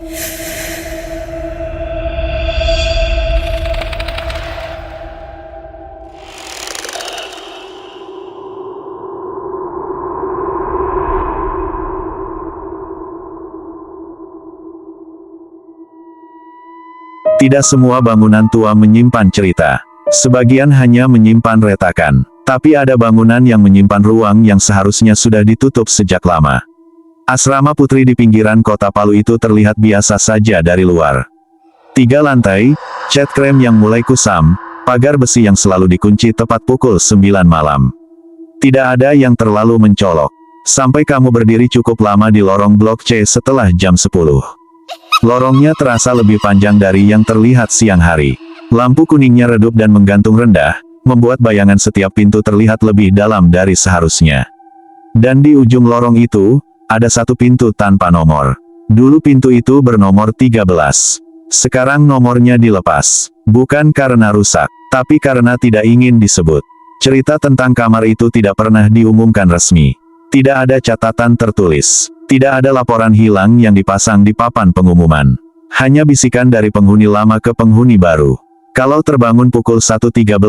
Tidak semua bangunan tua menyimpan cerita. Sebagian hanya menyimpan retakan. Tapi ada bangunan yang menyimpan ruang yang seharusnya sudah ditutup sejak lama. Asrama putri di pinggiran kota Palu itu terlihat biasa saja dari luar. 3 lantai, cat krem yang mulai kusam, pagar besi yang selalu dikunci tepat pukul 9 malam. Tidak ada yang terlalu mencolok. Sampai kamu berdiri cukup lama di lorong blok C setelah jam 10. Lorongnya terasa lebih panjang dari yang terlihat siang hari. Lampu kuningnya redup dan menggantung rendah, membuat bayangan setiap pintu terlihat lebih dalam dari seharusnya. Dan di ujung lorong itu, ada satu pintu tanpa nomor. Dulu pintu itu bernomor 13. Sekarang nomornya dilepas. Bukan karena rusak, tapi karena tidak ingin disebut. Cerita tentang kamar itu tidak pernah diumumkan resmi. Tidak ada catatan tertulis. Tidak ada laporan hilang yang dipasang di papan pengumuman. Hanya bisikan dari penghuni lama ke penghuni baru. Kalau terbangun pukul 1.13,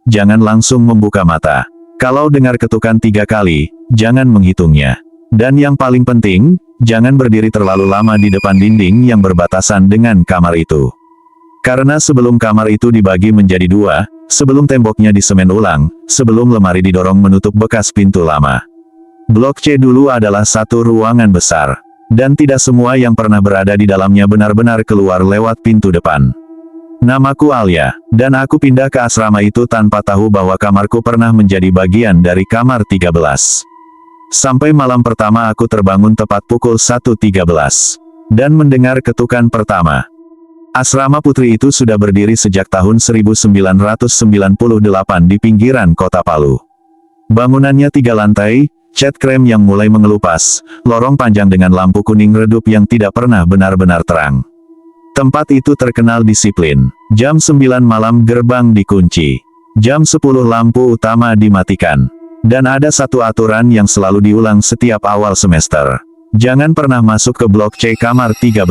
jangan langsung membuka mata. Kalau dengar ketukan 3 kali, jangan menghitungnya. Dan yang paling penting, jangan berdiri terlalu lama di depan dinding yang berbatasan dengan kamar itu. Karena sebelum kamar itu dibagi menjadi 2, sebelum temboknya disemen ulang, sebelum lemari didorong menutup bekas pintu lama. Blok C dulu adalah satu ruangan besar. Dan tidak semua yang pernah berada di dalamnya benar-benar keluar lewat pintu depan. Namaku Alia, dan aku pindah ke asrama itu tanpa tahu bahwa kamarku pernah menjadi bagian dari kamar 13. Sampai malam pertama aku terbangun tepat pukul 1.13. Dan mendengar ketukan pertama. Asrama putri itu sudah berdiri sejak tahun 1998 di pinggiran kota Palu. Bangunannya 3 lantai, cat krem yang mulai mengelupas, lorong panjang dengan lampu kuning redup yang tidak pernah benar-benar terang. Tempat itu terkenal disiplin. Jam 9 malam gerbang dikunci. Jam 10 lampu utama dimatikan. Dan ada satu aturan yang selalu diulang setiap awal semester. Jangan pernah masuk ke blok C kamar 13.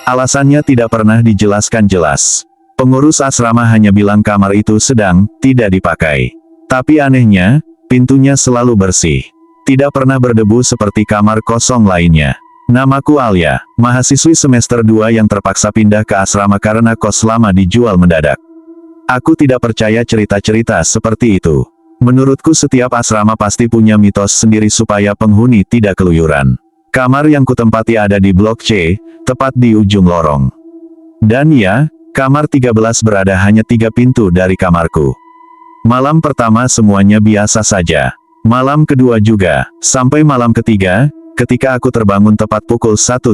Alasannya tidak pernah dijelaskan jelas. Pengurus asrama hanya bilang kamar itu sedang tidak dipakai. Tapi anehnya, pintunya selalu bersih. Tidak pernah berdebu seperti kamar kosong lainnya. Namaku Alia, mahasiswi semester 2 yang terpaksa pindah ke asrama karena kos lama dijual mendadak. Aku tidak percaya cerita-cerita seperti itu. Menurutku setiap asrama pasti punya mitos sendiri supaya penghuni tidak keluyuran. Kamar yang kutempati ada di blok C, tepat di ujung lorong. Dan ya, kamar 13 berada hanya 3 pintu dari kamarku. Malam pertama semuanya biasa saja. Malam kedua juga, sampai malam ketiga, ketika aku terbangun tepat pukul 1.13.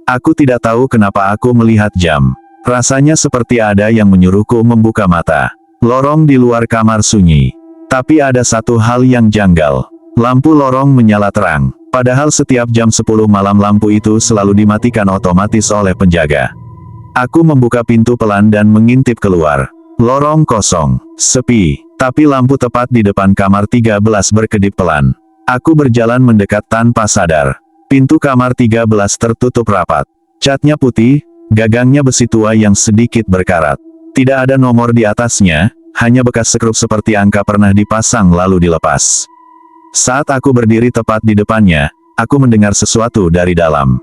Aku tidak tahu kenapa aku melihat jam. Rasanya seperti ada yang menyuruhku membuka mata. Lorong di luar kamar sunyi. Tapi ada satu hal yang janggal. Lampu lorong menyala terang. Padahal setiap jam 10 malam lampu itu selalu dimatikan otomatis oleh penjaga. Aku membuka pintu pelan dan mengintip keluar. Lorong kosong, sepi. Tapi lampu tepat di depan kamar 13 berkedip pelan. Aku berjalan mendekat tanpa sadar. Pintu kamar 13 tertutup rapat. Catnya putih, gagangnya besi tua yang sedikit berkarat. Tidak ada nomor di atasnya, hanya bekas sekrup seperti angka pernah dipasang lalu dilepas. Saat aku berdiri tepat di depannya, aku mendengar sesuatu dari dalam.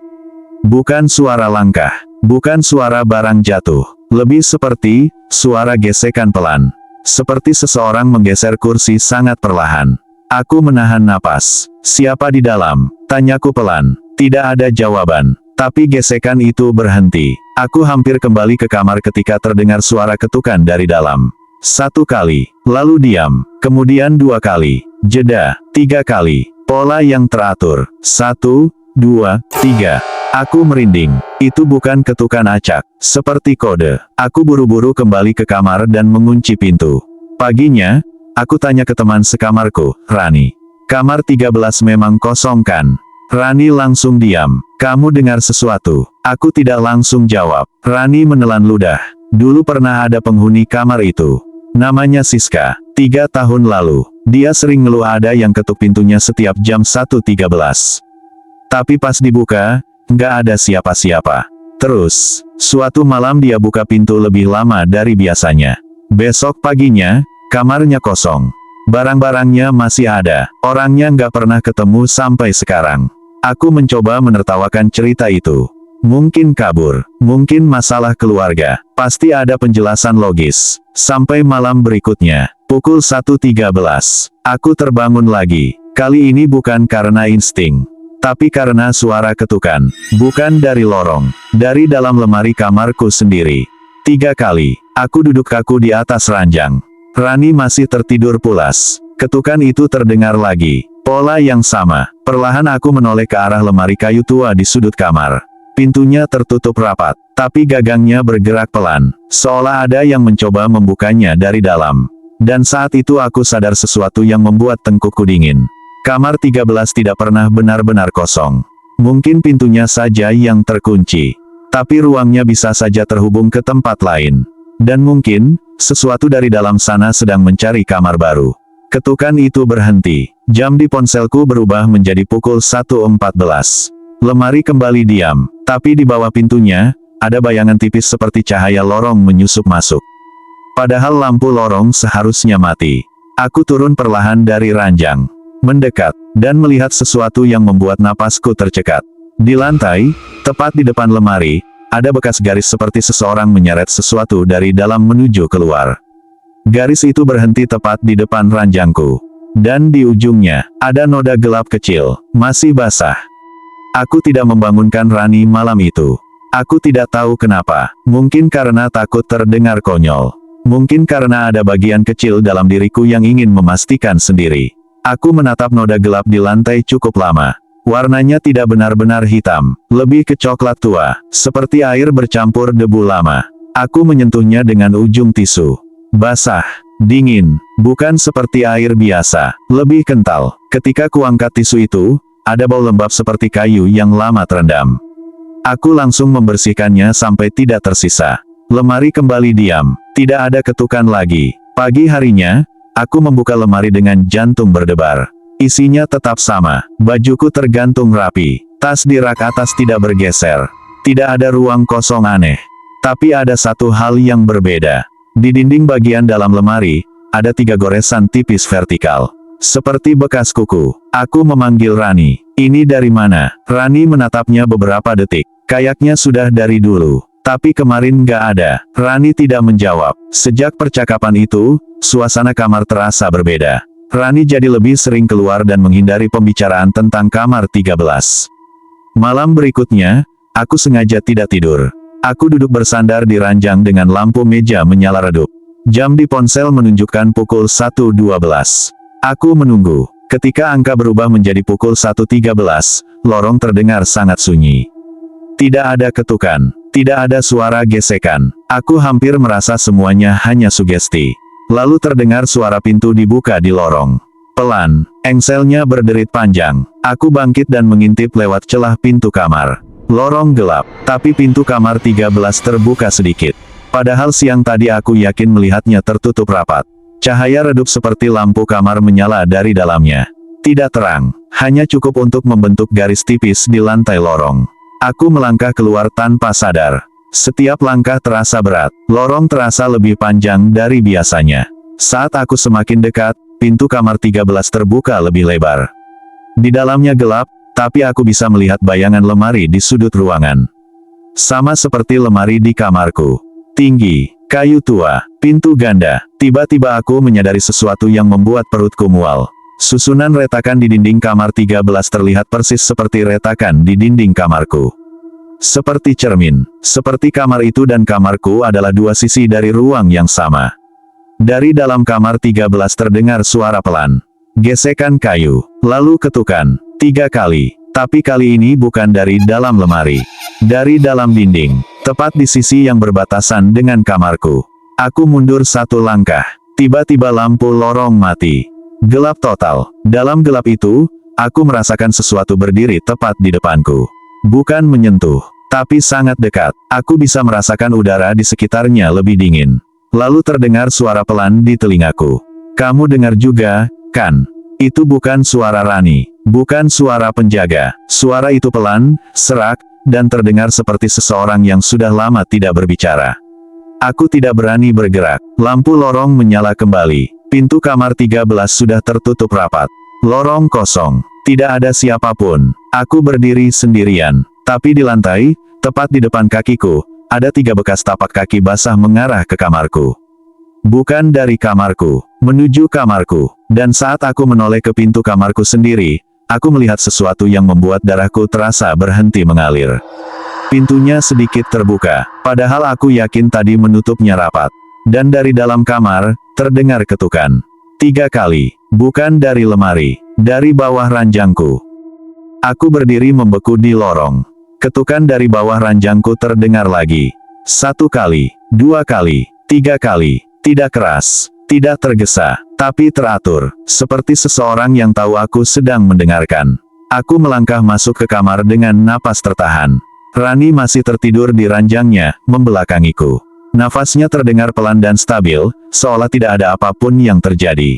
Bukan suara langkah, bukan suara barang jatuh. Lebih seperti suara gesekan pelan. Seperti seseorang menggeser kursi sangat perlahan. Aku menahan napas. Siapa di dalam? Tanyaku pelan. Tidak ada jawaban. Tapi gesekan itu berhenti. Aku hampir kembali ke kamar ketika terdengar suara ketukan dari dalam. 1 kali. Lalu diam. Kemudian 2 kali. Jeda. 3 kali. Pola yang teratur. 1, 2, 3. Aku merinding. Itu bukan ketukan acak. Seperti kode. Aku buru-buru kembali ke kamar dan mengunci pintu. Paginya, aku tanya ke teman sekamarku, Rani. Kamar 13 memang kosong kan? Rani langsung diam. Kamu dengar sesuatu? Aku tidak langsung jawab. Rani menelan ludah. Dulu pernah ada penghuni kamar itu. Namanya Siska. 3 tahun lalu. Dia sering ngeluh ada yang ketuk pintunya setiap jam 1.13. Tapi pas dibuka, nggak ada siapa-siapa. Terus, suatu malam dia buka pintu lebih lama dari biasanya. Besok paginya, kamarnya kosong. Barang-barangnya masih ada, orangnya nggak pernah ketemu sampai sekarang. Aku mencoba menertawakan cerita itu. Mungkin kabur, mungkin masalah keluarga, pasti ada penjelasan logis. Sampai malam berikutnya, pukul 1.13, aku terbangun lagi. Kali ini bukan karena insting, tapi karena suara ketukan. Bukan dari lorong, dari dalam lemari kamarku sendiri. 3 kali, aku duduk kaku di atas ranjang. Rani masih tertidur pulas. Ketukan itu terdengar lagi. Pola yang sama. Perlahan aku menoleh ke arah lemari kayu tua di sudut kamar. Pintunya tertutup rapat, tapi gagangnya bergerak pelan, seolah ada yang mencoba membukanya dari dalam. Dan saat itu aku sadar sesuatu yang membuat tengkukku dingin. Kamar 13 tidak pernah benar-benar kosong. Mungkin pintunya saja yang terkunci, tapi ruangnya bisa saja terhubung ke tempat lain. Dan mungkin, sesuatu dari dalam sana sedang mencari kamar baru. Ketukan itu berhenti. Jam di ponselku berubah menjadi pukul 1.14. Lemari kembali diam, tapi di bawah pintunya, ada bayangan tipis seperti cahaya lorong menyusup masuk. Padahal lampu lorong seharusnya mati. Aku turun perlahan dari ranjang, mendekat, dan melihat sesuatu yang membuat napasku tercekat. Di lantai, tepat di depan lemari, ada bekas garis seperti seseorang menyeret sesuatu dari dalam menuju keluar. Garis itu berhenti tepat di depan ranjangku. Dan di ujungnya, ada noda gelap kecil, masih basah. Aku tidak membangunkan Rani malam itu. Aku tidak tahu kenapa, mungkin karena takut terdengar konyol. Mungkin karena ada bagian kecil dalam diriku yang ingin memastikan sendiri. Aku menatap noda gelap di lantai cukup lama. Warnanya tidak benar-benar hitam, lebih ke coklat tua, seperti air bercampur debu lama. Aku menyentuhnya dengan ujung tisu. Basah, dingin, bukan seperti air biasa, lebih kental. Ketika kuangkat tisu itu, ada bau lembab seperti kayu yang lama terendam. Aku langsung membersihkannya sampai tidak tersisa. Lemari kembali diam, tidak ada ketukan lagi. Pagi harinya, aku membuka lemari dengan jantung berdebar. Isinya tetap sama, bajuku tergantung rapi, tas di rak atas tidak bergeser. Tidak ada ruang kosong aneh. Tapi ada satu hal yang berbeda. Di dinding bagian dalam lemari, ada 3 goresan tipis vertikal. Seperti bekas kuku. Aku memanggil Rani. Ini dari mana? Rani menatapnya beberapa detik. Kayaknya sudah dari dulu. Tapi kemarin nggak ada. Rani tidak menjawab. Sejak percakapan itu, suasana kamar terasa berbeda. Rani jadi lebih sering keluar dan menghindari pembicaraan tentang kamar 13. Malam berikutnya, aku sengaja tidak tidur. Aku duduk bersandar di ranjang dengan lampu meja menyala redup. Jam di ponsel menunjukkan pukul 1.12. Aku menunggu. Ketika angka berubah menjadi pukul 1.13, lorong terdengar sangat sunyi. Tidak ada ketukan, tidak ada suara gesekan. Aku hampir merasa semuanya hanya sugesti. Lalu terdengar suara pintu dibuka di lorong. Pelan, engselnya berderit panjang. Aku bangkit dan mengintip lewat celah pintu kamar. Lorong gelap, tapi pintu kamar 13 terbuka sedikit. Padahal siang tadi aku yakin melihatnya tertutup rapat. Cahaya redup seperti lampu kamar menyala dari dalamnya. Tidak terang, hanya cukup untuk membentuk garis tipis di lantai lorong. Aku melangkah keluar tanpa sadar. Setiap langkah terasa berat, lorong terasa lebih panjang dari biasanya. Saat aku semakin dekat, pintu kamar 13 terbuka lebih lebar. Di dalamnya gelap, tapi aku bisa melihat bayangan lemari di sudut ruangan. Sama seperti lemari di kamarku. Tinggi, kayu tua, pintu ganda. Tiba-tiba aku menyadari sesuatu yang membuat perutku mual. Susunan retakan di dinding kamar 13 terlihat persis seperti retakan di dinding kamarku. Seperti cermin, seperti kamar itu dan kamarku adalah 2 sisi dari ruang yang sama. Dari dalam kamar 13 terdengar suara pelan. Gesekan kayu, lalu ketukan, 3 kali. Tapi kali ini bukan dari dalam lemari. Dari dalam dinding, tepat di sisi yang berbatasan dengan kamarku. Aku mundur 1 langkah. Tiba-tiba lampu lorong mati. Gelap total. Dalam gelap itu, aku merasakan sesuatu berdiri tepat di depanku. Bukan menyentuh, tapi sangat dekat. Aku bisa merasakan udara di sekitarnya lebih dingin. Lalu terdengar suara pelan di telingaku. Kamu dengar juga, kan? Itu bukan suara Rani. Bukan suara penjaga. Suara itu pelan, serak, dan terdengar seperti seseorang yang sudah lama tidak berbicara. Aku tidak berani bergerak. Lampu lorong menyala kembali. Pintu kamar 13 sudah tertutup rapat. Lorong kosong. Tidak ada siapapun. Aku berdiri sendirian. Tapi di lantai, tepat di depan kakiku, ada 3 bekas tapak kaki basah mengarah ke kamarku. Bukan dari kamarku, menuju kamarku. Dan saat aku menoleh ke pintu kamarku sendiri, aku melihat sesuatu yang membuat darahku terasa berhenti mengalir. Pintunya sedikit terbuka, padahal aku yakin tadi menutupnya rapat. Dan dari dalam kamar, terdengar ketukan. 3 kali, bukan dari lemari, dari bawah ranjangku. Aku berdiri membeku di lorong. Ketukan dari bawah ranjangku terdengar lagi. 1 kali, 2 kali, 3 kali. Tidak keras, tidak tergesa, tapi teratur, seperti seseorang yang tahu aku sedang mendengarkan. Aku melangkah masuk ke kamar dengan napas tertahan. Rani masih tertidur di ranjangnya, membelakangiku. Nafasnya terdengar pelan dan stabil, seolah tidak ada apapun yang terjadi.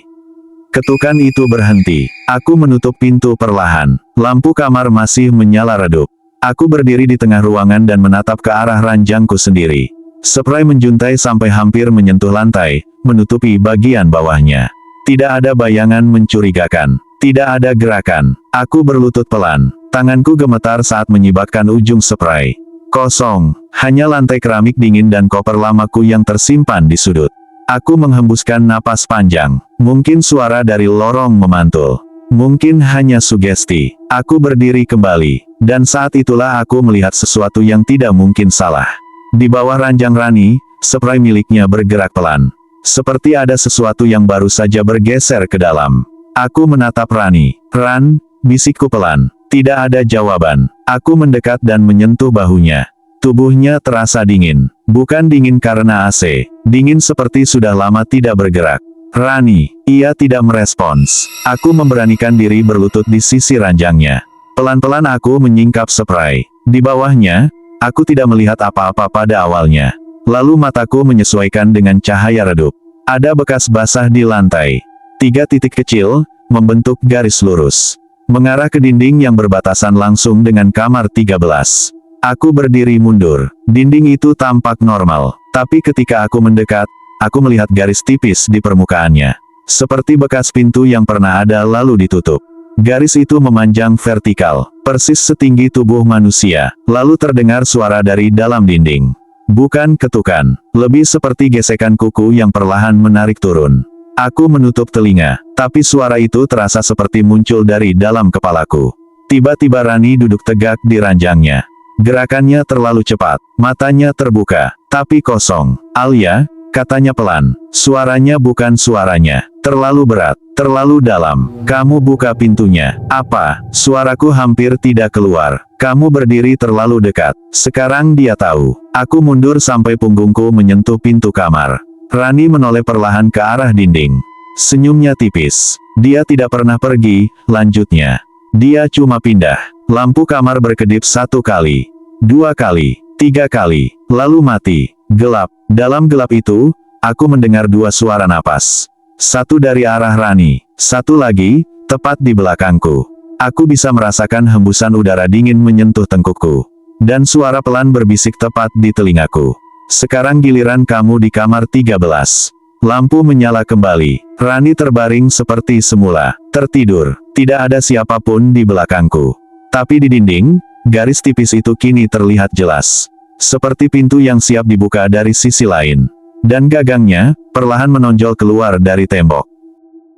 Ketukan itu berhenti. Aku menutup pintu perlahan. Lampu kamar masih menyala redup. Aku berdiri di tengah ruangan dan menatap ke arah ranjangku sendiri. Spray menjuntai sampai hampir menyentuh lantai, menutupi bagian bawahnya. Tidak ada bayangan mencurigakan. Tidak ada gerakan. Aku berlutut pelan. Tanganku gemetar saat menyibakkan ujung spray. Kosong. Hanya lantai keramik dingin dan koper lamaku yang tersimpan di sudut. Aku menghembuskan napas panjang. Mungkin suara dari lorong memantul. Mungkin hanya sugesti. Aku berdiri kembali. Dan saat itulah aku melihat sesuatu yang tidak mungkin salah. Di bawah ranjang Rani, spray miliknya bergerak pelan. Seperti ada sesuatu yang baru saja bergeser ke dalam. Aku menatap Rani. "Ran," bisikku pelan. Tidak ada jawaban. Aku mendekat dan menyentuh bahunya. Tubuhnya terasa dingin. Bukan dingin karena AC. Dingin seperti sudah lama tidak bergerak. "Rani." Ia tidak merespons. Aku memberanikan diri berlutut di sisi ranjangnya. Pelan-pelan aku menyingkap spray. Di bawahnya, aku tidak melihat apa-apa pada awalnya. Lalu mataku menyesuaikan dengan cahaya redup. Ada bekas basah di lantai. 3 titik kecil, membentuk garis lurus. Mengarah ke dinding yang berbatasan langsung dengan kamar 13. Aku berdiri mundur. Dinding itu tampak normal. Tapi ketika aku mendekat, aku melihat garis tipis di permukaannya. Seperti bekas pintu yang pernah ada lalu ditutup. Garis itu memanjang vertikal, persis setinggi tubuh manusia. Lalu terdengar suara dari dalam dinding. Bukan ketukan, lebih seperti gesekan kuku yang perlahan menarik turun. Aku menutup telinga, tapi suara itu terasa seperti muncul dari dalam kepalaku. Tiba-tiba Rani duduk tegak di ranjangnya. Gerakannya terlalu cepat, matanya terbuka, tapi kosong. "Alia," katanya pelan. Suaranya bukan suaranya. Terlalu berat, terlalu dalam. "Kamu buka pintunya." "Apa?" Suaraku hampir tidak keluar. "Kamu berdiri terlalu dekat." Sekarang dia tahu. Aku mundur sampai punggungku menyentuh pintu kamar. Rani menoleh perlahan ke arah dinding. Senyumnya tipis. Dia tidak pernah pergi, lanjutnya. Dia cuma pindah. Lampu kamar berkedip 1 kali, 2 kali, 3 kali, lalu mati. Gelap. Dalam gelap itu, aku mendengar 2 suara napas. Satu dari arah Rani, satu lagi, tepat di belakangku. Aku bisa merasakan hembusan udara dingin menyentuh tengkukku. Dan suara pelan berbisik tepat di telingaku. "Sekarang giliran kamu di kamar 13. Lampu menyala kembali. Rani terbaring seperti semula, tertidur. Tidak ada siapapun di belakangku. Tapi di dinding, garis tipis itu kini terlihat jelas. Seperti pintu yang siap dibuka dari sisi lain. Dan gagangnya, perlahan menonjol keluar dari tembok.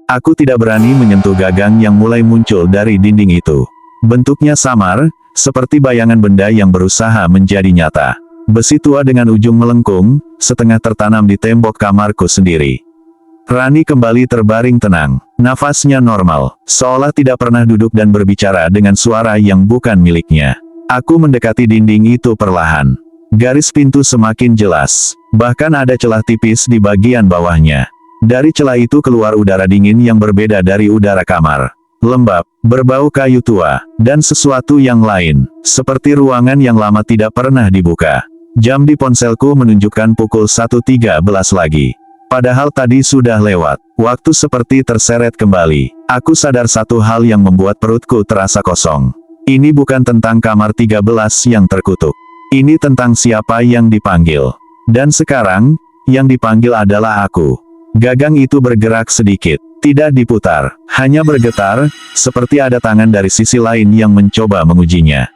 Aku tidak berani menyentuh gagang yang mulai muncul dari dinding itu. Bentuknya samar, seperti bayangan benda yang berusaha menjadi nyata. Besi tua dengan ujung melengkung, setengah tertanam di tembok kamarku sendiri. Rani kembali terbaring tenang. Nafasnya normal, seolah tidak pernah duduk dan berbicara dengan suara yang bukan miliknya. Aku mendekati dinding itu perlahan. Garis pintu semakin jelas. Bahkan ada celah tipis di bagian bawahnya. Dari celah itu keluar udara dingin yang berbeda dari udara kamar. Lembab, berbau kayu tua, dan sesuatu yang lain. Seperti ruangan yang lama tidak pernah dibuka. Jam di ponselku menunjukkan pukul 1.13 lagi. Padahal tadi sudah lewat. Waktu seperti terseret kembali. Aku sadar satu hal yang membuat perutku terasa kosong. Ini bukan tentang kamar 13 yang terkutuk. Ini tentang siapa yang dipanggil. Dan sekarang, yang dipanggil adalah aku. Gagang itu bergerak sedikit. Tidak diputar, hanya bergetar, seperti ada tangan dari sisi lain yang mencoba mengujinya.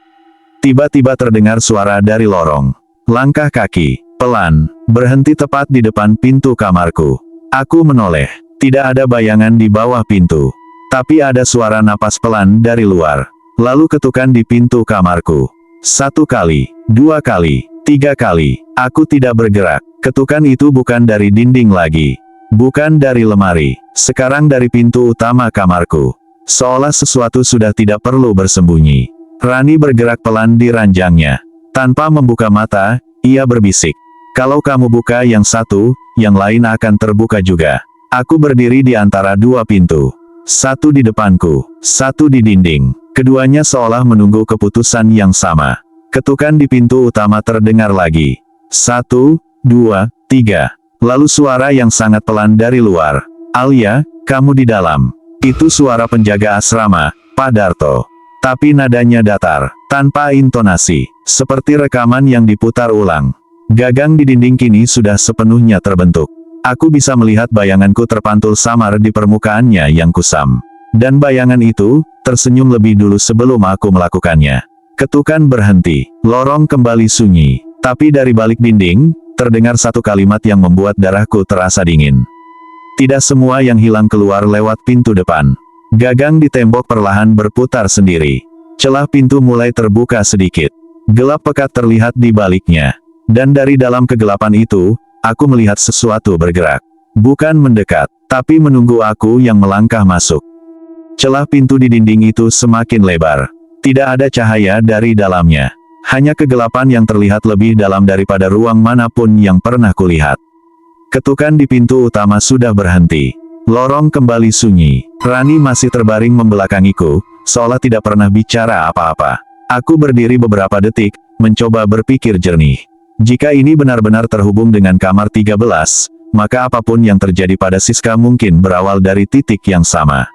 Tiba-tiba terdengar suara dari lorong. Langkah kaki, pelan, berhenti tepat di depan pintu kamarku. Aku menoleh. Tidak ada bayangan di bawah pintu. Tapi ada suara napas pelan dari luar. Lalu ketukan di pintu kamarku. 1 kali, 2 kali, 3 kali. Aku tidak bergerak. Ketukan itu bukan dari dinding lagi. Bukan dari lemari, sekarang dari pintu utama kamarku. Seolah sesuatu sudah tidak perlu bersembunyi. Rani bergerak pelan di ranjangnya. Tanpa membuka mata, ia berbisik. Kalau kamu buka yang satu, yang lain akan terbuka juga. Aku berdiri di antara dua pintu. Satu di depanku, satu di dinding. Keduanya seolah menunggu keputusan yang sama. Ketukan di pintu utama terdengar lagi. 1, 2, 3. Lalu suara yang sangat pelan dari luar. Alia, kamu di dalam. Itu suara penjaga asrama, Pak Darto. Tapi nadanya datar, tanpa intonasi, seperti rekaman yang diputar ulang. Gagang di dinding kini sudah sepenuhnya terbentuk. Aku bisa melihat bayanganku terpantul samar di permukaannya yang kusam. Dan bayangan itu, tersenyum lebih dulu sebelum aku melakukannya. Ketukan berhenti, lorong kembali sunyi. Tapi dari balik dinding, terdengar satu kalimat yang membuat darahku terasa dingin. Tidak semua yang hilang keluar lewat pintu depan. Gagang di tembok perlahan berputar sendiri. Celah pintu mulai terbuka sedikit. Gelap pekat terlihat di baliknya. Dan dari dalam kegelapan itu, aku melihat sesuatu bergerak. Bukan mendekat, tapi menunggu aku yang melangkah masuk. Celah pintu di dinding itu semakin lebar. Tidak ada cahaya dari dalamnya. Hanya kegelapan yang terlihat lebih dalam daripada ruang manapun yang pernah kulihat. Ketukan di pintu utama sudah berhenti. Lorong kembali sunyi. Rani masih terbaring membelakangiku, seolah tidak pernah bicara apa-apa. Aku berdiri beberapa detik, mencoba berpikir jernih. Jika ini benar-benar terhubung dengan kamar 13, maka apapun yang terjadi pada Siska mungkin berawal dari titik yang sama.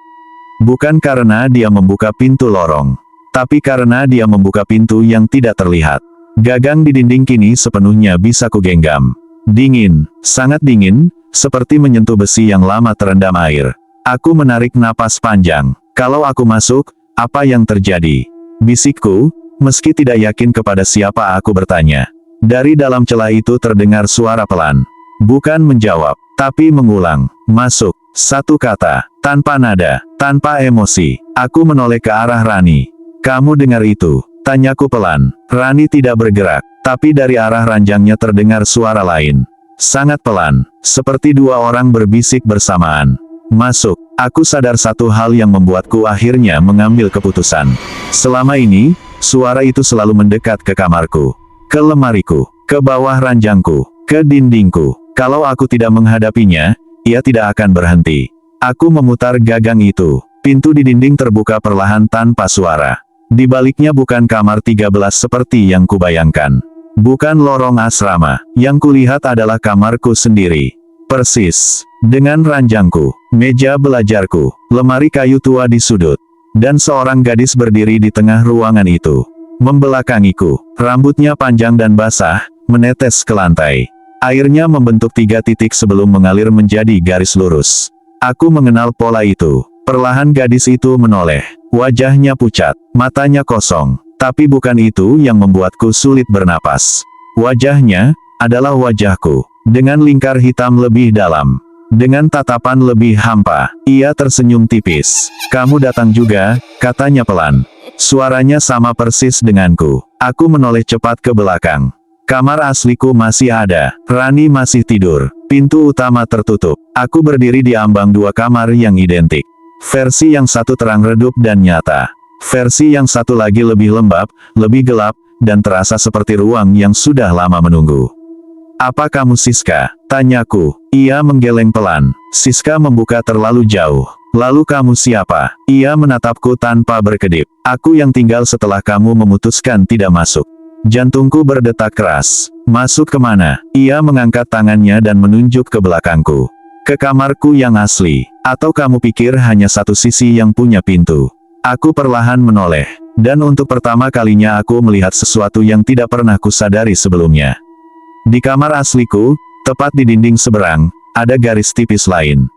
Bukan karena dia membuka pintu lorong. Tapi karena dia membuka pintu yang tidak terlihat. Gagang di dinding kini sepenuhnya bisa kugenggam. Dingin, sangat dingin, seperti menyentuh besi yang lama terendam air. Aku menarik napas panjang. Kalau aku masuk, apa yang terjadi? Bisikku, meski tidak yakin kepada siapa aku bertanya. Dari dalam celah itu terdengar suara pelan. Bukan menjawab, tapi mengulang. Masuk. Satu kata, tanpa nada, tanpa emosi. Aku menoleh ke arah Rani. Kamu dengar itu? Tanyaku pelan. Rani tidak bergerak, tapi dari arah ranjangnya terdengar suara lain. Sangat pelan, seperti dua orang berbisik bersamaan. Masuk. Aku sadar satu hal yang membuatku akhirnya mengambil keputusan. Selama ini, suara itu selalu mendekat ke kamarku, ke lemariku, ke bawah ranjangku, ke dindingku. Kalau aku tidak menghadapinya, ia tidak akan berhenti. Aku memutar gagang itu. Pintu di dinding terbuka perlahan tanpa suara. Di baliknya bukan kamar 13 seperti yang kubayangkan. Bukan lorong asrama. Yang kulihat adalah kamarku sendiri. Persis. Dengan ranjangku, meja belajarku, lemari kayu tua di sudut. Dan seorang gadis berdiri di tengah ruangan itu. Membelakangiku. Rambutnya panjang dan basah, menetes ke lantai. Airnya membentuk 3 titik sebelum mengalir menjadi garis lurus. Aku mengenal pola itu. Perlahan gadis itu menoleh. Wajahnya pucat, matanya kosong. Tapi bukan itu yang membuatku sulit bernapas. Wajahnya adalah wajahku, dengan lingkar hitam lebih dalam. Dengan tatapan lebih hampa. Ia tersenyum tipis. Kamu datang juga, katanya pelan. Suaranya sama persis denganku. Aku menoleh cepat ke belakang. Kamar asliku masih ada. Rani masih tidur. Pintu utama tertutup. Aku berdiri di ambang 2 kamar yang identik. Versi yang satu terang redup dan nyata. Versi yang satu lagi lebih lembab, lebih gelap, dan terasa seperti ruang yang sudah lama menunggu. Apa kamu Siska? Tanyaku. Ia menggeleng pelan. Siska membuka terlalu jauh. Lalu kamu siapa? Ia menatapku tanpa berkedip. Aku yang tinggal setelah kamu memutuskan tidak masuk. Jantungku berdetak keras. Masuk kemana? Ia mengangkat tangannya dan menunjuk ke belakangku. Ke kamarku yang asli. Atau kamu pikir hanya satu sisi yang punya pintu? Aku perlahan menoleh. Dan untuk pertama kalinya aku melihat sesuatu yang tidak pernah kusadari sebelumnya. Di kamar asliku, tepat di dinding seberang, ada garis tipis lain.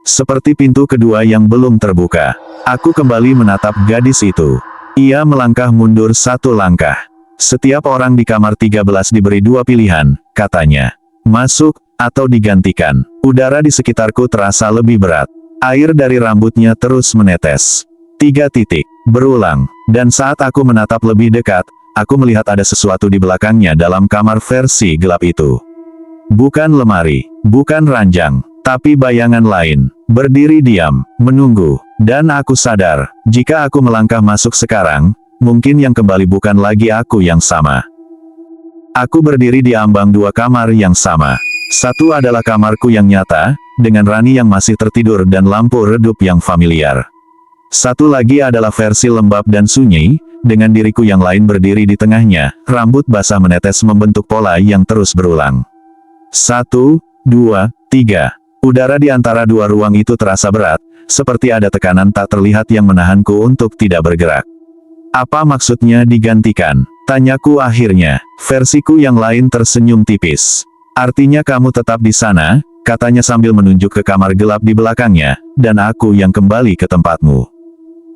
Seperti pintu kedua yang belum terbuka. Aku kembali menatap gadis itu. Ia melangkah mundur satu langkah. Setiap orang di kamar 13 diberi dua pilihan, katanya. Masuk, atau digantikan. Udara di sekitarku terasa lebih berat. Air dari rambutnya terus menetes. 3 titik. Berulang. Dan saat aku menatap lebih dekat, aku melihat ada sesuatu di belakangnya dalam kamar versi gelap itu. Bukan lemari, bukan ranjang, tapi bayangan lain. Berdiri diam, menunggu. Dan aku sadar, jika aku melangkah masuk sekarang, mungkin yang kembali bukan lagi aku yang sama. Aku berdiri di ambang dua kamar yang sama. Satu adalah kamarku yang nyata, dengan Rani yang masih tertidur dan lampu redup yang familiar. Satu lagi adalah versi lembab dan sunyi, dengan diriku yang lain berdiri di tengahnya, rambut basah menetes membentuk pola yang terus berulang. 1, 2, 3. Udara di antara dua ruang itu terasa berat, seperti ada tekanan tak terlihat yang menahanku untuk tidak bergerak. Apa maksudnya digantikan? Tanyaku akhirnya. Versiku yang lain tersenyum tipis. Artinya kamu tetap di sana, katanya sambil menunjuk ke kamar gelap di belakangnya, dan aku yang kembali ke tempatmu.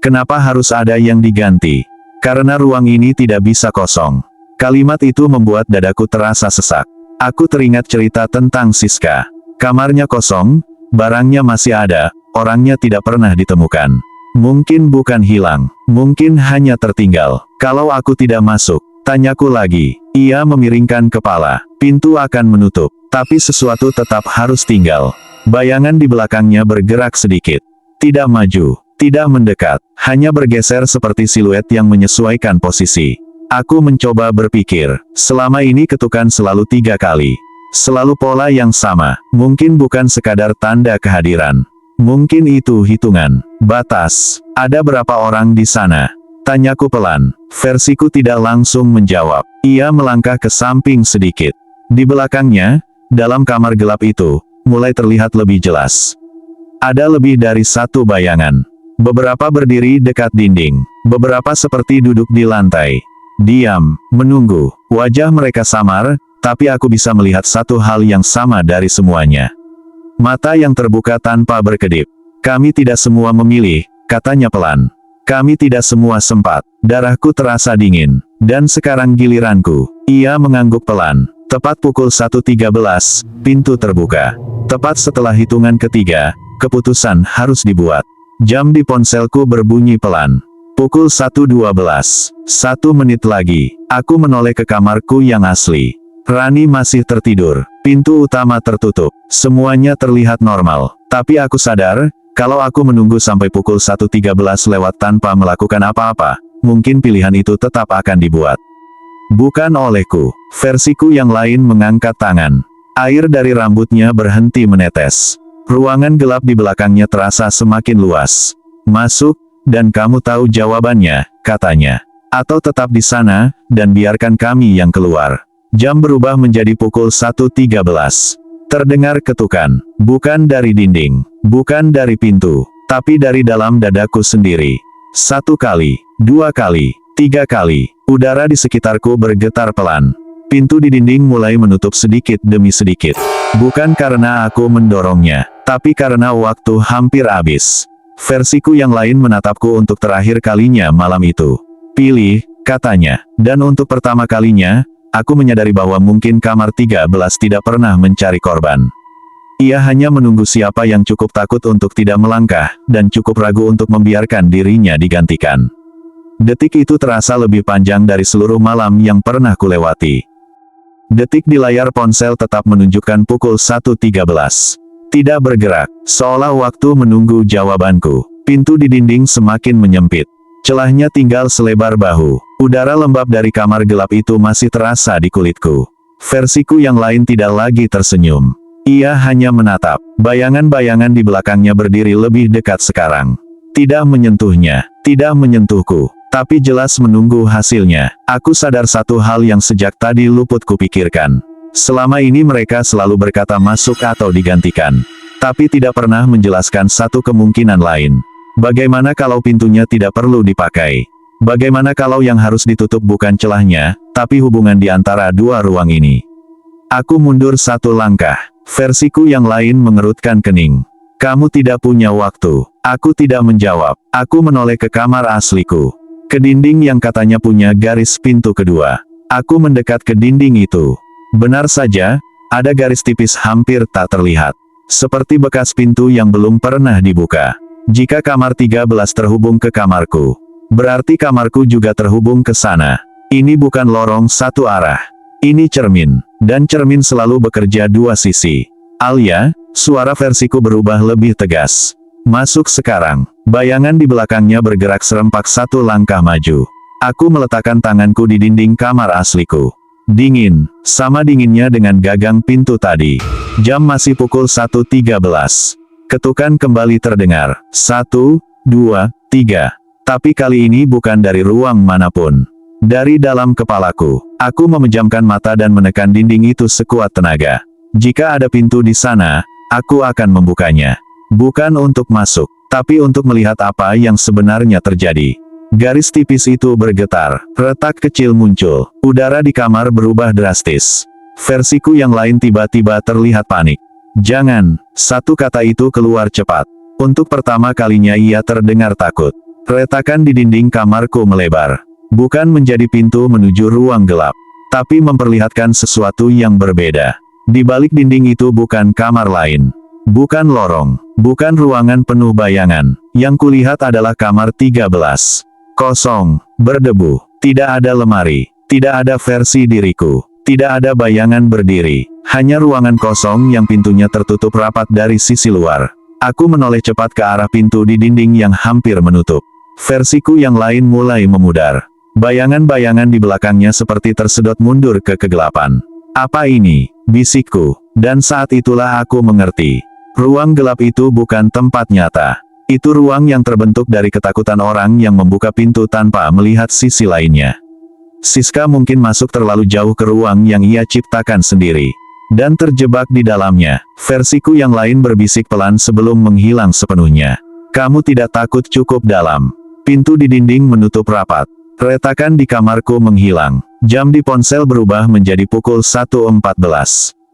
Kenapa harus ada yang diganti? Karena ruang ini tidak bisa kosong. Kalimat itu membuat dadaku terasa sesak. Aku teringat cerita tentang Siska. Kamarnya kosong, barangnya masih ada, orangnya tidak pernah ditemukan. Mungkin bukan hilang, mungkin hanya tertinggal. Kalau aku tidak masuk, tanyaku lagi. Ia memiringkan kepala. Pintu akan menutup, tapi sesuatu tetap harus tinggal. Bayangan di belakangnya bergerak sedikit. Tidak maju, tidak mendekat, hanya bergeser seperti siluet yang menyesuaikan posisi. Aku mencoba berpikir, selama ini ketukan selalu 3 kali. Selalu pola yang sama, mungkin bukan sekadar tanda kehadiran. Mungkin itu hitungan. Batas. Ada berapa orang di sana? Tanyaku pelan. Versiku tidak langsung menjawab. Ia melangkah ke samping sedikit. Di belakangnya, dalam kamar gelap itu, mulai terlihat lebih jelas. Ada lebih dari satu bayangan. Beberapa berdiri dekat dinding. Beberapa seperti duduk di lantai. Diam, menunggu. Wajah mereka samar, tapi aku bisa melihat satu hal yang sama dari semuanya. Mata yang terbuka tanpa berkedip. Kami tidak semua memilih, katanya pelan. Kami tidak semua sempat. Darahku terasa dingin. Dan sekarang giliranku. Ia mengangguk pelan. Tepat pukul 1.13, pintu terbuka. Tepat setelah hitungan ketiga, keputusan harus dibuat. Jam di ponselku berbunyi pelan. Pukul 1.12. 1 menit lagi. Aku menoleh ke kamarku yang asli. Rani masih tertidur. Pintu utama tertutup. Semuanya terlihat normal. Tapi aku sadar, kalau aku menunggu sampai pukul 1.13 lewat tanpa melakukan apa-apa, mungkin pilihan itu tetap akan dibuat. Bukan olehku. Versiku yang lain mengangkat tangan. Air dari rambutnya berhenti menetes. Ruangan gelap di belakangnya terasa semakin luas. Masuk, dan kamu tahu jawabannya, katanya. Atau tetap di sana, dan biarkan kami yang keluar. Jam berubah menjadi pukul 1.13. Terdengar ketukan. Bukan dari dinding. Bukan dari pintu. Tapi dari dalam dadaku sendiri. 1 kali. 2 kali. 3 kali. Udara di sekitarku bergetar pelan. Pintu di dinding mulai menutup sedikit demi sedikit. Bukan karena aku mendorongnya, tapi karena waktu hampir habis. Versiku yang lain menatapku untuk terakhir kalinya malam itu. Pilih, katanya. Dan untuk pertama kalinya, aku menyadari bahwa mungkin kamar 13 tidak pernah mencari korban. Ia hanya menunggu siapa yang cukup takut untuk tidak melangkah, dan cukup ragu untuk membiarkan dirinya digantikan. Detik itu terasa lebih panjang dari seluruh malam yang pernah kulewati. Detik di layar ponsel tetap menunjukkan pukul 1.13. Tidak bergerak, seolah waktu menunggu jawabanku. Pintu di dinding semakin menyempit. Celahnya tinggal selebar bahu. Udara lembab dari kamar gelap itu masih terasa di kulitku. Versiku yang lain tidak lagi tersenyum. Ia hanya menatap. Bayangan-bayangan di belakangnya berdiri lebih dekat sekarang. Tidak menyentuhnya, tidak menyentuhku. Tapi jelas menunggu hasilnya. Aku sadar satu hal yang sejak tadi luput kupikirkan. Selama ini mereka selalu berkata masuk atau digantikan. Tapi tidak pernah menjelaskan satu kemungkinan lain. Bagaimana kalau pintunya tidak perlu dipakai? Bagaimana kalau yang harus ditutup bukan celahnya, tapi hubungan di antara dua ruang ini? Aku mundur satu langkah. Versiku yang lain mengerutkan kening. Kamu tidak punya waktu. Aku tidak menjawab. Aku menoleh ke kamar asliku. Ke dinding yang katanya punya garis pintu kedua. Aku mendekat ke dinding itu. Benar saja, ada garis tipis hampir tak terlihat. Seperti bekas pintu yang belum pernah dibuka. Jika kamar 13 terhubung ke kamarku, berarti kamarku juga terhubung ke sana. Ini bukan lorong satu arah. Ini cermin. Dan cermin selalu bekerja dua sisi. Alia, suara versiku berubah lebih tegas. Masuk sekarang. Bayangan di belakangnya bergerak serempak satu langkah maju. Aku meletakkan tanganku di dinding kamar asliku. Dingin, sama dinginnya dengan gagang pintu tadi. Jam masih pukul 1.13. Ketukan kembali terdengar. 1, 2, 3. Tapi kali ini bukan dari ruang manapun. Dari dalam kepalaku. Aku memejamkan mata dan menekan dinding itu sekuat tenaga. Jika ada pintu di sana, aku akan membukanya. Bukan untuk masuk, tapi untuk melihat apa yang sebenarnya terjadi. Garis tipis itu bergetar, retak kecil muncul, udara di kamar berubah drastis. Versiku yang lain tiba-tiba terlihat panik. Jangan, satu kata itu keluar cepat. Untuk pertama kalinya ia terdengar takut. Retakan di dinding kamarku melebar. Bukan menjadi pintu menuju ruang gelap, tapi memperlihatkan sesuatu yang berbeda. Di balik dinding itu bukan kamar lain. Bukan lorong, bukan ruangan penuh bayangan. Yang kulihat adalah kamar 13. Kosong, berdebu, tidak ada lemari, tidak ada versi diriku, tidak ada bayangan berdiri, hanya ruangan kosong yang pintunya tertutup rapat dari sisi luar. Aku menoleh cepat ke arah pintu di dinding yang hampir menutup. Versiku yang lain mulai memudar. Bayangan-bayangan di belakangnya seperti tersedot mundur ke kegelapan. Apa ini? Bisikku. Dan saat itulah aku mengerti. Ruang gelap itu bukan tempat nyata. Itu ruang yang terbentuk dari ketakutan orang yang membuka pintu tanpa melihat sisi lainnya. Siska mungkin masuk terlalu jauh ke ruang yang ia ciptakan sendiri. Dan terjebak di dalamnya. Versiku yang lain berbisik pelan sebelum menghilang sepenuhnya. Kamu tidak takut cukup dalam. Pintu di dinding menutup rapat. Retakan di kamarku menghilang. Jam di ponsel berubah menjadi pukul 1.14.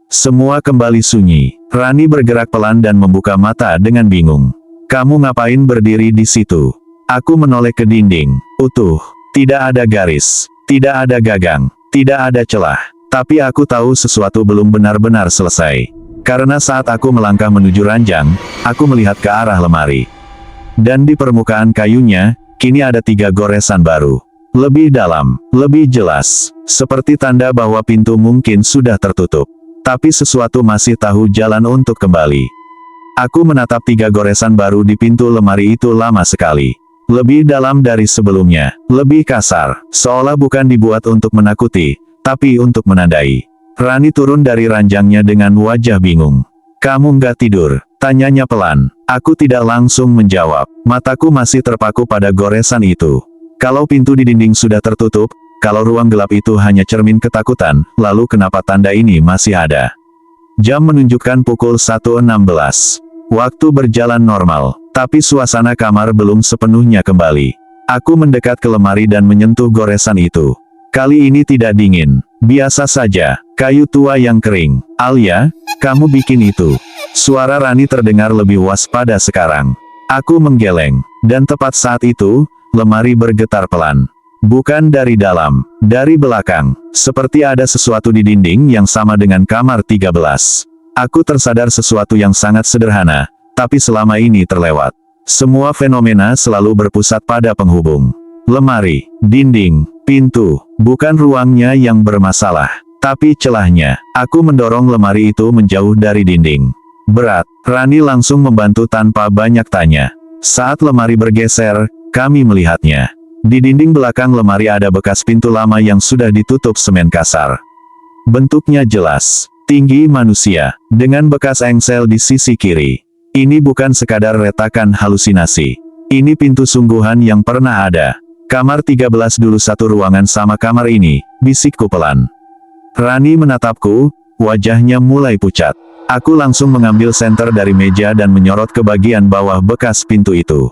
Semua kembali sunyi. Rani bergerak pelan dan membuka mata dengan bingung. Kamu ngapain berdiri di situ? Aku menoleh ke dinding. Utuh. Tidak ada garis. Tidak ada gagang. Tidak ada celah. Tapi aku tahu sesuatu belum benar-benar selesai. Karena saat aku melangkah menuju ranjang, aku melihat ke arah lemari. Dan di permukaan kayunya, kini ada 3 goresan baru. Lebih dalam, lebih jelas. Seperti tanda bahwa pintu mungkin sudah tertutup. Tapi sesuatu masih tahu jalan untuk kembali. Aku menatap 3 goresan baru di pintu lemari itu lama sekali. Lebih dalam dari sebelumnya. Lebih kasar. Seolah bukan dibuat untuk menakuti, tapi untuk menandai. Rani turun dari ranjangnya dengan wajah bingung. Kamu nggak tidur? Tanyanya pelan. Aku tidak langsung menjawab. Mataku masih terpaku pada goresan itu. Kalau pintu di dinding sudah tertutup, kalau ruang gelap itu hanya cermin ketakutan, lalu kenapa tanda ini masih ada? Jam menunjukkan pukul 1.16. Waktu berjalan normal, tapi suasana kamar belum sepenuhnya kembali. Aku mendekat ke lemari dan menyentuh goresan itu. Kali ini tidak dingin, biasa saja, kayu tua yang kering. Alia, kamu bikin itu. Suara Rani terdengar lebih waspada sekarang. Aku menggeleng, dan tepat saat itu, lemari bergetar pelan. Bukan dari dalam, dari belakang. Seperti ada sesuatu di dinding yang sama dengan kamar 13. Aku tersadar sesuatu yang sangat sederhana, tapi selama ini terlewat. Semua fenomena selalu berpusat pada penghubung. Lemari, dinding, pintu, bukan ruangnya yang bermasalah, tapi celahnya. Aku mendorong lemari itu menjauh dari dinding. Berat, Rani langsung membantu tanpa banyak tanya. Saat lemari bergeser, kami melihatnya. Di dinding belakang lemari ada bekas pintu lama yang sudah ditutup semen kasar. Bentuknya jelas. Tinggi manusia, dengan bekas engsel di sisi kiri. Ini bukan sekadar retakan halusinasi. Ini pintu sungguhan yang pernah ada. Kamar 13 dulu satu ruangan sama kamar ini, bisikku pelan. Rani menatapku, wajahnya mulai pucat. Aku langsung mengambil senter dari meja dan menyorot ke bagian bawah bekas pintu itu.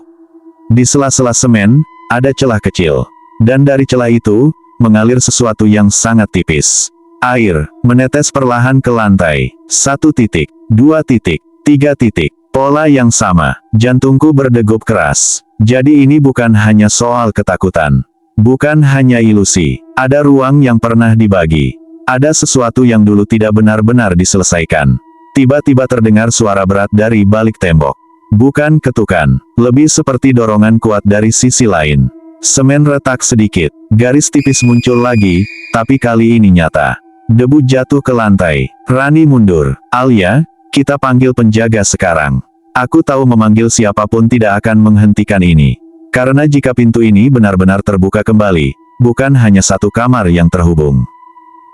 Di sela-sela semen, ada celah kecil. Dan dari celah itu, mengalir sesuatu yang sangat tipis. Air menetes perlahan ke lantai. 1 titik, 2 titik, 3 titik. Pola yang sama. Jantungku berdegup keras. Jadi ini bukan hanya soal ketakutan. Bukan hanya ilusi. Ada ruang yang pernah dibagi. Ada sesuatu yang dulu tidak benar-benar diselesaikan. Tiba-tiba terdengar suara berat dari balik tembok. Bukan ketukan, lebih seperti dorongan kuat dari sisi lain. Semen retak sedikit, garis tipis muncul lagi, tapi kali ini nyata. Debu jatuh ke lantai. Rani mundur. Alia, kita panggil penjaga sekarang. Aku tahu memanggil siapapun tidak akan menghentikan ini. Karena jika pintu ini benar-benar terbuka kembali, bukan hanya satu kamar yang terhubung.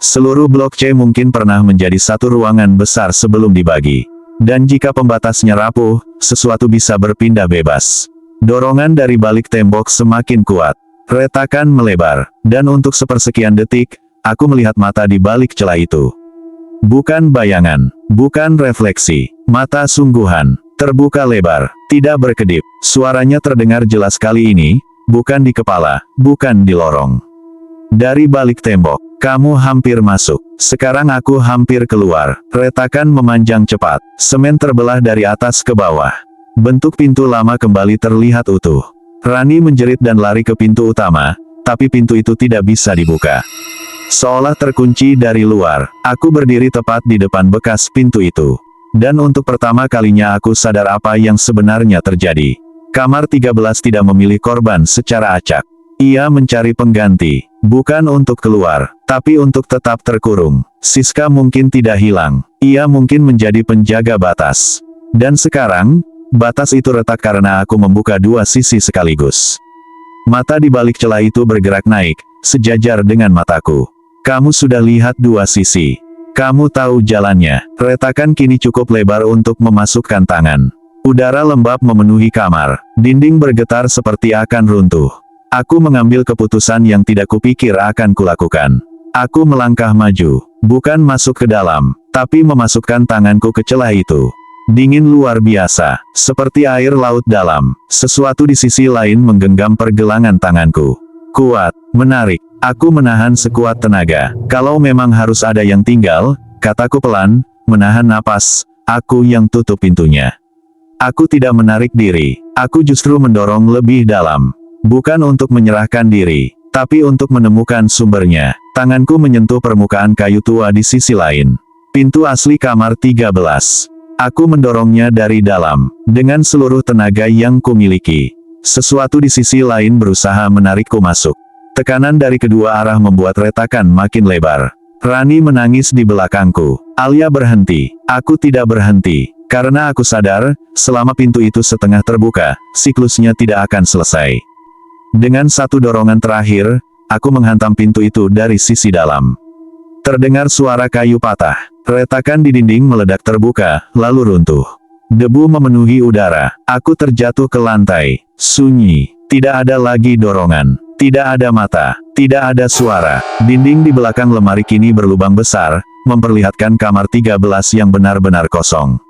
Seluruh blok C mungkin pernah menjadi satu ruangan besar sebelum dibagi. Dan jika pembatasnya rapuh, sesuatu bisa berpindah bebas. Dorongan dari balik tembok semakin kuat. Retakan melebar. Dan untuk sepersekian detik, aku melihat mata di balik celah itu. Bukan bayangan. Bukan refleksi. Mata sungguhan. Terbuka lebar. Tidak berkedip. Suaranya terdengar jelas kali ini. Bukan di kepala. Bukan di lorong. Dari balik tembok. Kamu hampir masuk. Sekarang aku hampir keluar. Retakan memanjang cepat. Semen terbelah dari atas ke bawah. Bentuk pintu lama kembali terlihat utuh. Rani menjerit dan lari ke pintu utama, tapi pintu itu tidak bisa dibuka. Seolah terkunci dari luar, aku berdiri tepat di depan bekas pintu itu. Dan untuk pertama kalinya aku sadar apa yang sebenarnya terjadi. Kamar 13 tidak memilih korban secara acak. Ia mencari pengganti, bukan untuk keluar, tapi untuk tetap terkurung. Siska mungkin tidak hilang, ia mungkin menjadi penjaga batas. Dan sekarang, batas itu retak karena aku membuka dua sisi sekaligus. Mata di balik celah itu bergerak naik, sejajar dengan mataku. Kamu sudah lihat dua sisi. Kamu tahu jalannya. Retakan kini cukup lebar untuk memasukkan tangan. Udara lembab memenuhi kamar. Dinding bergetar seperti akan runtuh. Aku mengambil keputusan yang tidak kupikir akan kulakukan. Aku melangkah maju. Bukan masuk ke dalam, tapi memasukkan tanganku ke celah itu. Dingin luar biasa, seperti air laut dalam. Sesuatu di sisi lain menggenggam pergelangan tanganku. Kuat, menarik. Aku menahan sekuat tenaga. Kalau memang harus ada yang tinggal, kataku pelan, menahan napas, aku yang tutup pintunya. Aku tidak menarik diri. Aku justru mendorong lebih dalam. Bukan untuk menyerahkan diri, tapi untuk menemukan sumbernya. Tanganku menyentuh permukaan kayu tua di sisi lain. Pintu asli kamar 13. Aku mendorongnya dari dalam, dengan seluruh tenaga yang kumiliki. Sesuatu di sisi lain berusaha menarikku masuk. Tekanan dari kedua arah membuat retakan makin lebar. Rani menangis di belakangku. Alia berhenti. Aku tidak berhenti. Karena aku sadar, selama pintu itu setengah terbuka, siklusnya tidak akan selesai. Dengan satu dorongan terakhir, aku menghantam pintu itu dari sisi dalam. Terdengar suara kayu patah. Retakan di dinding meledak terbuka, lalu runtuh. Debu memenuhi udara. Aku terjatuh ke lantai. Sunyi. Tidak ada lagi dorongan. Tidak ada mata. Tidak ada suara. Dinding di belakang lemari kini berlubang besar, memperlihatkan kamar 13 yang benar-benar kosong.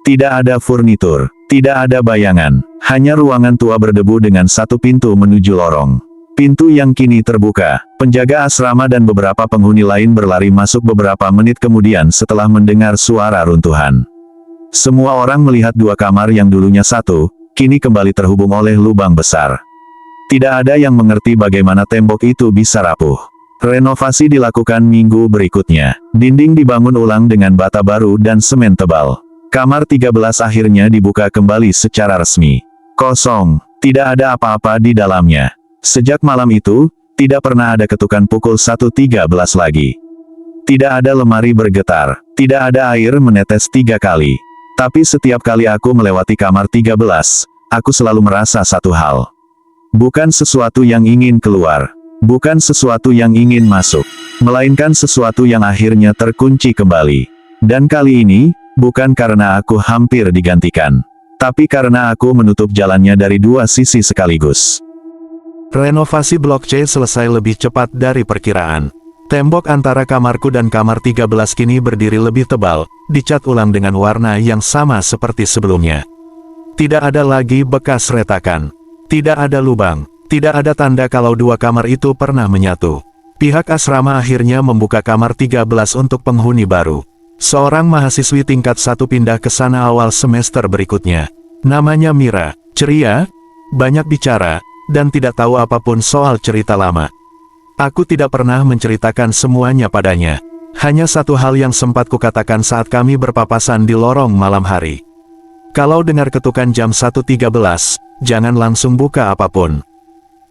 Tidak ada furnitur. Tidak ada bayangan. Hanya ruangan tua berdebu dengan satu pintu menuju lorong. Pintu yang kini terbuka. Penjaga asrama dan beberapa penghuni lain berlari masuk beberapa menit kemudian setelah mendengar suara runtuhan. Semua orang melihat dua kamar yang dulunya satu, kini kembali terhubung oleh lubang besar. Tidak ada yang mengerti bagaimana tembok itu bisa rapuh. Renovasi dilakukan minggu berikutnya. Dinding dibangun ulang dengan bata baru dan semen tebal. Kamar 13 akhirnya dibuka kembali secara resmi. Kosong. Tidak ada apa-apa di dalamnya. Sejak malam itu, tidak pernah ada ketukan pukul 1.13 lagi. Tidak ada lemari bergetar. Tidak ada air menetes 3 kali. Tapi setiap kali aku melewati kamar 13, aku selalu merasa satu hal. Bukan sesuatu yang ingin keluar. Bukan sesuatu yang ingin masuk. Melainkan sesuatu yang akhirnya terkunci kembali. Dan kali ini, bukan karena aku hampir digantikan. Tapi karena aku menutup jalannya dari dua sisi sekaligus. Renovasi Blok C selesai lebih cepat dari perkiraan. Tembok antara kamarku dan kamar 13 kini berdiri lebih tebal, dicat ulang dengan warna yang sama seperti sebelumnya. Tidak ada lagi bekas retakan. Tidak ada lubang. Tidak ada tanda kalau dua kamar itu pernah menyatu. Pihak asrama akhirnya membuka kamar 13 untuk penghuni baru. Seorang mahasiswi tingkat 1 pindah ke sana awal semester berikutnya. Namanya Mira, ceria, banyak bicara, dan tidak tahu apapun soal cerita lama. Aku tidak pernah menceritakan semuanya padanya. Hanya satu hal yang sempat kukatakan saat kami berpapasan di lorong malam hari. Kalau dengar ketukan jam 1.13, jangan langsung buka apapun.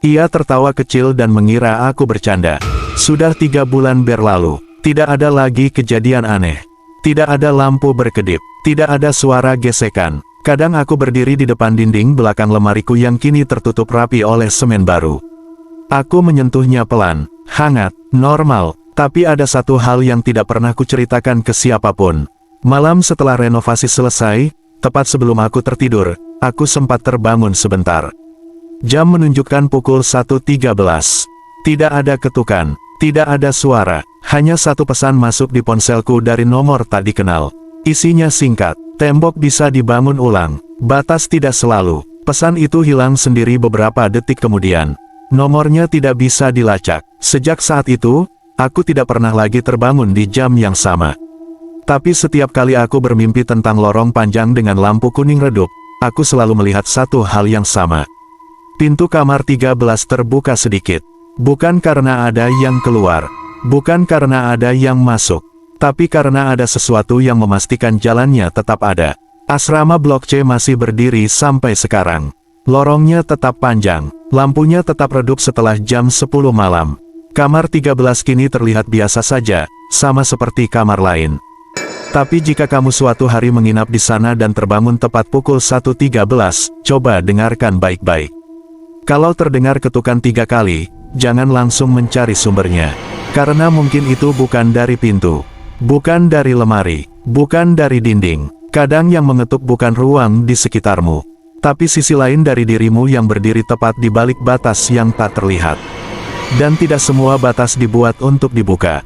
Ia tertawa kecil dan mengira aku bercanda. Sudah 3 bulan berlalu, tidak ada lagi kejadian aneh. Tidak ada lampu berkedip, tidak ada suara gesekan. Kadang aku berdiri di depan dinding belakang lemariku yang kini tertutup rapi oleh semen baru. Aku menyentuhnya pelan, hangat, normal, tapi ada satu hal yang tidak pernah kuceritakan ke siapapun. Malam setelah renovasi selesai, tepat sebelum aku tertidur, aku sempat terbangun sebentar. Jam menunjukkan pukul 1.13. Tidak ada ketukan, tidak ada suara, hanya satu pesan masuk di ponselku dari nomor tak dikenal. Isinya singkat, tembok bisa dibangun ulang, batas tidak selalu. Pesan itu hilang sendiri beberapa detik kemudian. Nomornya tidak bisa dilacak. Sejak saat itu, aku tidak pernah lagi terbangun di jam yang sama. Tapi setiap kali aku bermimpi tentang lorong panjang dengan lampu kuning redup, aku selalu melihat satu hal yang sama. Pintu kamar 13 terbuka sedikit. Bukan karena ada yang keluar, bukan karena ada yang masuk, tapi karena ada sesuatu yang memastikan jalannya tetap ada. Asrama Blok C masih berdiri sampai sekarang. Lorongnya tetap panjang, lampunya tetap redup setelah jam 10 malam. Kamar 13 kini terlihat biasa saja, sama seperti kamar lain. Tapi jika kamu suatu hari menginap di sana dan terbangun tepat pukul 1.13, coba dengarkan baik-baik. Kalau terdengar ketukan 3 kali, jangan langsung mencari sumbernya. Karena mungkin itu bukan dari pintu, bukan dari lemari, bukan dari dinding. Kadang yang mengetuk bukan ruang di sekitarmu, tapi sisi lain dari dirimu yang berdiri tepat di balik batas yang tak terlihat. Dan tidak semua batas dibuat untuk dibuka.